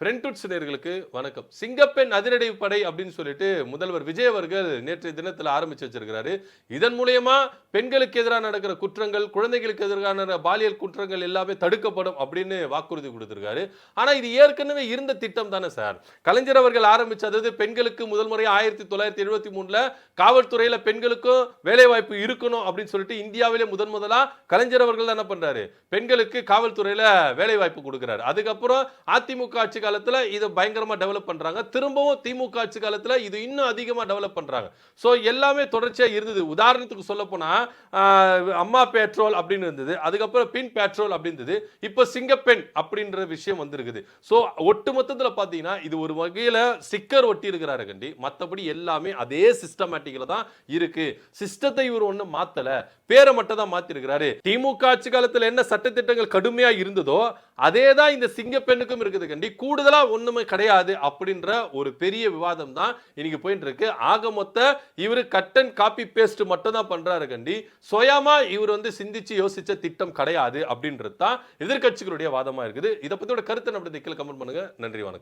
ஃப்ரெண்ட்வுட்ஸ் நேயர்களுக்கு வணக்கம். சிங்கப்பெண் அதிரடி படை அப்படின்னு சொல்லிட்டு முதல்வர் விஜய் அவர்கள் நேற்றைய தினத்தில் ஆரம்பிச்சு வச்சிருக்கிறாரு. இதன் மூலியமா பெண்களுக்கு எதிராக நடக்கிற குற்றங்கள், குழந்தைகளுக்கு எதிரான பாலியல் குற்றங்கள் எல்லாமே தடுக்கப்படும் அப்படின்னு வாக்குறுதி கொடுத்திருக்காரு. ஆனா இது ஏற்கனவே இருந்த திட்டம் தானே சார். கலைஞர் அவர்கள் ஆரம்பிச்சது பெண்களுக்கு முதல் முறை 1973ல காவல்துறையில பெண்களுக்கும் வேலை வாய்ப்பு இருக்கணும் அப்படின்னு சொல்லிட்டு இந்தியாவிலே முதலா கலைஞர் அவர்கள் என்ன பண்றாரு, பெண்களுக்கு காவல்துறையில வேலை வாய்ப்பு கொடுக்கிறாரு. அதுக்கப்புறம் அதிமுக ஆட்சி காலத்துல இத பயங்கரமா டெவலப் பண்றாங்க. திரும்பவும் திமுக ஆட்சி காலத்துல இது இன்னும் அதிகமா டெவலப் பண்றாங்க. சோ எல்லாமே தொடர்ச்சியா இருந்தது. உதாரணத்துக்கு சொல்லப்போனா அம்மா பெட்ரோல் அப்படின்னு இருந்தது. அதுக்கப்புறம் பின் பெட்ரோல் அப்படி இருந்தது. இப்ப சிங்கப்பெண் அப்படின்ற விஷயம் வந்திருக்குது. சோ ஒட்டுமொத்தத்துல பாத்தீங்கன்னா இது ஒரு வகையில ஸ்டிக்கர் ஒட்டி இருக்கிறாரு கண்டி. மத்தபடி எல்லாமே அதே சிஸ்டமேட்டிக்ல தான் இருக்கு. சிஸ்டத்தை இவர் ஒண்ணும் மாத்தல. பேரை மட்டும் தான் மாத்தி இருக்கிறாரு. திமுக ஆட்சி காலத்துல என்ன சட்டத்திட்டங்கள் கடுமையா இருந்ததோ அதேதான் இந்த சிங்கப்பெண்ணுக்கும் இருக்குது கண்டி. கூடுதலா ஒண்ணுமே கிடையாது அப்படின்ற ஒரு பெரிய விவாதம் தான் இன்னைக்கு போயிட்டு இருக்கு. ஆக மொத்த இவரு கட் அண்ட் காப்பி பேஸ்ட் மட்டும் தான் பண்றாரு கண்டி. சுயமா இவர் சிந்திச்சு யோசிச்ச திட்டம் கிடையாது அப்படின்றது தான் எதிர்க்கட்சிகளுடைய வாதமா இருக்குது. இத பத்தியோட கருத்து நம்ம கமெண்ட் பண்ணுங்க. நன்றி, வணக்கம்.